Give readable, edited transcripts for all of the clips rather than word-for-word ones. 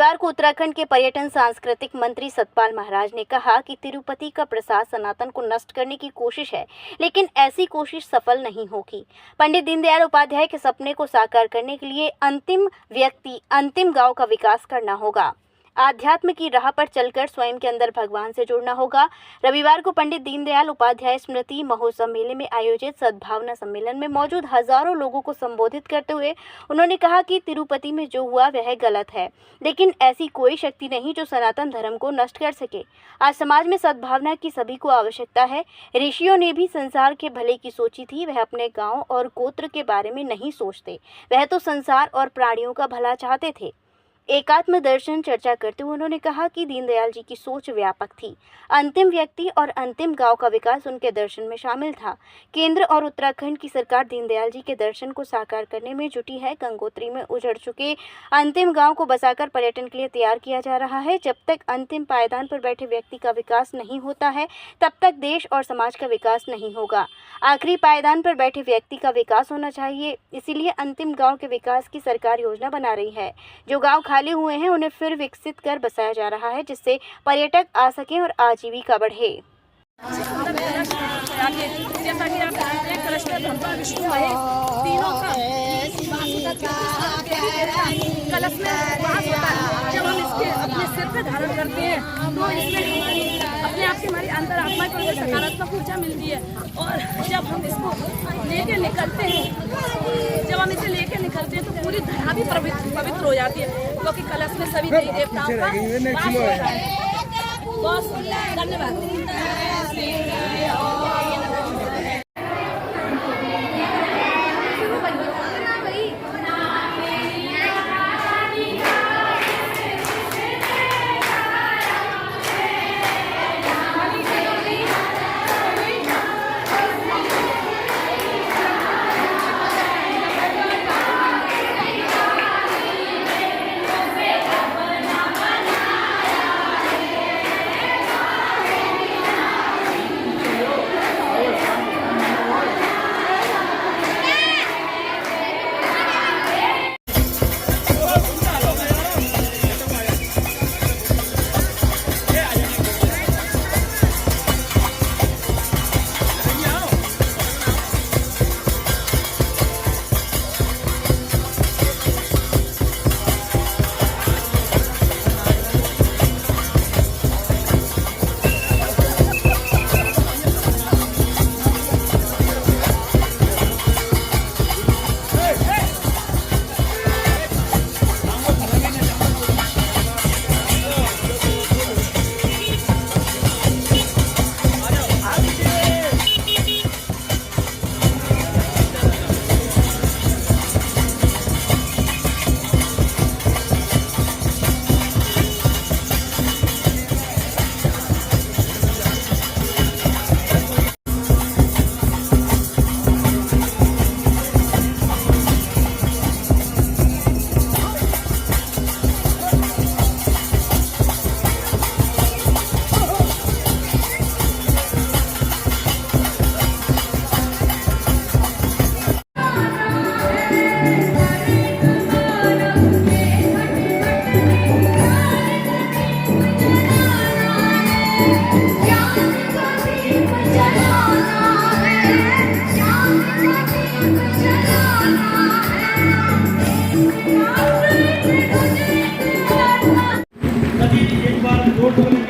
रविवार को उत्तराखंड के पर्यटन सांस्कृतिक मंत्री सतपाल महाराज ने कहा कि तिरुपति का प्रसाद सनातन को नष्ट करने की कोशिश है, लेकिन ऐसी कोशिश सफल नहीं होगी। पंडित दीनदयाल उपाध्याय के सपने को साकार करने के लिए अंतिम व्यक्ति अंतिम गांव का विकास करना होगा। आध्यात्म की राह पर चलकर स्वयं के अंदर भगवान से जुड़ना होगा। रविवार को पंडित दीनदयाल उपाध्याय स्मृति महोत्सव मेले में आयोजित सद्भावना सम्मेलन में मौजूद हजारों लोगों को संबोधित करते हुए उन्होंने कहा कि तिरुपति में जो हुआ वह गलत है, लेकिन ऐसी कोई शक्ति नहीं जो सनातन धर्म को नष्ट कर सके। आज समाज में सद्भावना की सभी को आवश्यकता है। ऋषियों ने भी संसार के भले की सोची थी, वह अपने गाँव और गोत्र के बारे में नहीं सोचते, वह तो संसार और प्राणियों का भला चाहते थे। एकात्म दर्शन चर्चा करते हुए उन्होंने कहा कि दीनदयाल जी की सोच व्यापक थी। अंतिम व्यक्ति और अंतिम गांव का विकास उनके दर्शन में शामिल था। केंद्र और उत्तराखंड की सरकार दीनदयाल जी के दर्शन को साकार करने में जुटी है। गंगोत्री में उजड़ चुके अंतिम गांव को बसाकर पर्यटन के लिए तैयार किया जा रहा है। जब तक अंतिम पायदान पर बैठे व्यक्ति का विकास नहीं होता है, तब तक देश और समाज का विकास नहीं होगा। आखिरी पायदान पर बैठे व्यक्ति का विकास होना चाहिए, इसीलिए अंतिम गाँव के विकास की सरकार योजना बना रही है। जो गाँव खाली हुए हैं उन्हें फिर विकसित कर बसाया जा रहा है, जिससे पर्यटक आ सकें और आजीविका बढ़े। जैसा कि आप जानते हैं, कृष्ण ब्रह्मा विष्णु महेश तीनों का कलश में वास होता है। जब हम इसके अपने सिर पे धारण करते हैं तो इसमें अपने आप की हमारी अंतर आत्मा को सकारात्मक ऊर्जा मिलती है। और जब हम इसको लेके निकलते हैं तो पूरी धरा भी पवित्र हो जाती है, क्योंकि कलश में सभी देवी देवताओं का वास होता है। बहुत धन्यवाद।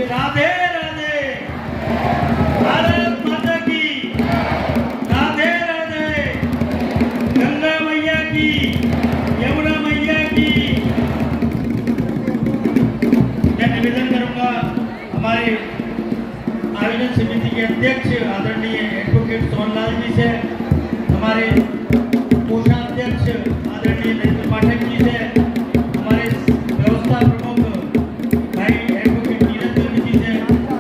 राधे राधे, भारत माता की राधे राधे, गंगा मैया की, यमुना मैया की। मैं निवेदन करूंगा हमारे आयोजन समिति के अध्यक्ष आदरणीय एडवोकेट सोनलाल जी से, हमारे कोषाध्यक्ष आदरणीय नरेंद्र पाठक जी से, हमारे व्यवस्था प्रमुख भाई एडवोकेट नीरज जी से,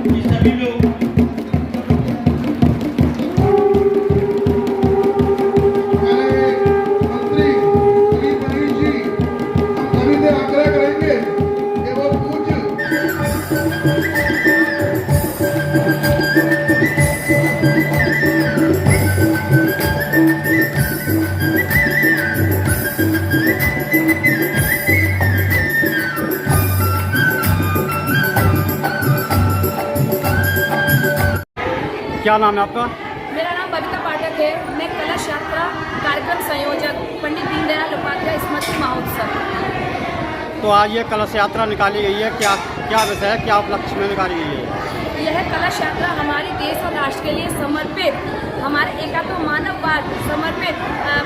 ये सभी लोग मंत्री जी हम सभी से आग्रह करेंगे कि वो पूछ क्या नाम है आपका? मेरा नाम बबीता पाठक है। मैं कलश यात्रा कार्यक्रम संयोजक पंडित दीनदयाल उपाध्याय स्मृति महोत्सव। तो आज ये कलश यात्रा निकाली गई है, क्या क्या विषय है, क्या उपलक्ष्य में निकाली गई है? यह कलश यात्रा हमारे देश और राष्ट्र के लिए समर्पित, हमारे एकात्म मानववाद समर्पित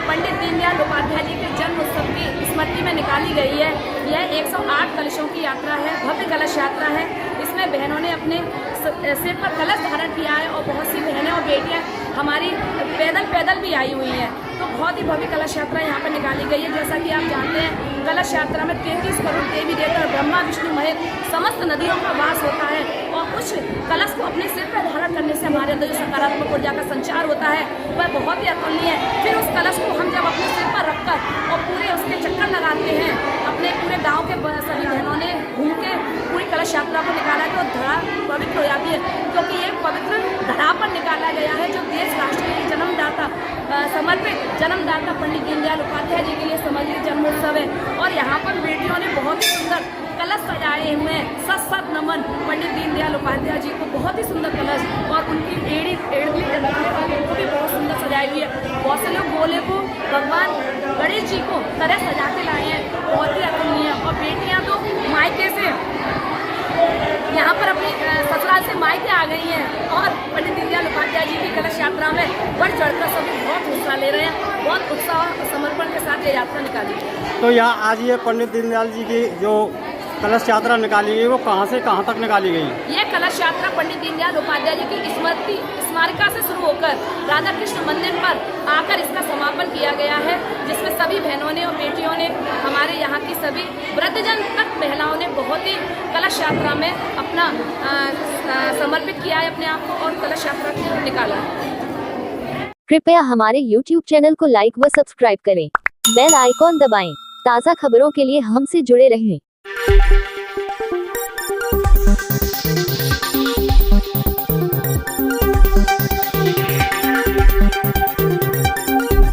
पंडित दीनदयाल उपाध्याय जी के जन्म उत्सव की स्मृति में निकाली गई है। यह 108 कलशों की यात्रा है, भव्य कलश यात्रा है। इसमें बहनों ने अपने सिर पर कलश धारण किया है और बहुत सी बहनें और बेटियां हमारी पैदल भी आई हुई हैं। तो बहुत ही भव्य कलश यात्रा यहाँ पर निकाली गई है। जैसा कि आप जानते हैं, कलश यात्रा में 33 करोड़ देवी देवता ब्रह्मा विष्णु महेश समस्त नदियों का वास होता है और उस कलश को अपने सिर पर धारण करने से हमारे अंदर जो सकारात्मक ऊर्जा का संचार होता है वह बहुत ही अतुलनीय है। फिर उस कलश को हम जब अपने सिर पर रखकर और पूरे उसके चक्कर लगाते हैं, अपने पूरे गाँव के सभी बहनों ने घूम के पूरी कलश यात्रा को निकाला गया और धड़ा पवित्र हो जाती है, क्योंकि ये पवित्र धड़ा पर निकाला गया है जो देश राष्ट्र के लिए जन्मदाता समर्पित जन्मदाता पंडित दीनदयाल उपाध्याय जी के लिए समर्पित जन्मोत्सव है। और यहाँ पर बेटियों ने बहुत ही सुंदर कलश सजाए हुए हैं। सत नमन पंडित दीनदयाल उपाध्याय जी को, बहुत ही सुंदर कलश, और उनकी एड़ी को भी बहुत सुंदर सजाई हुई है। बहुत से लोग गोले को भगवान गणेश जी को तरह सजा के लाए हैं, बहुत ही अतुलनीय। और बेटियाँ तो मायके से यहाँ पर अपनी ससुराल से मायके आ गई हैं और पंडित दीनदयाल उपाध्याय जी की कलश यात्रा में बढ़ चढ़कर सभी बहुत हिस्सा ले रहे हैं। बहुत उत्साह और समर्पण के साथ ये यात्रा निकाली है। तो यहाँ आज ये पंडित दीनदयाल जी की जो कलश यात्रा निकाली गई वो कहाँ से कहाँ तक निकाली गई? ये कलश यात्रा पंडित दीनदयाल उपाध्याय जी की स्मृति स्मारिका से शुरू होकर राधा कृष्ण मंदिर पर आकर इसका समापन किया गया है, जिसमें सभी बहनों ने और बेटियों ने, हमारे यहाँ की सभी वृद्धजन तक महिलाओं ने बहुत ही कलश यात्रा में अपना समर्पित किया है अपने आप को और कलश यात्रा को निकाला। कृपया हमारे YouTube चैनल को लाइक व सब्सक्राइब करें। बेल आइकॉन दबाएं। ताज़ा खबरों के लिए हमसे जुड़े रहें।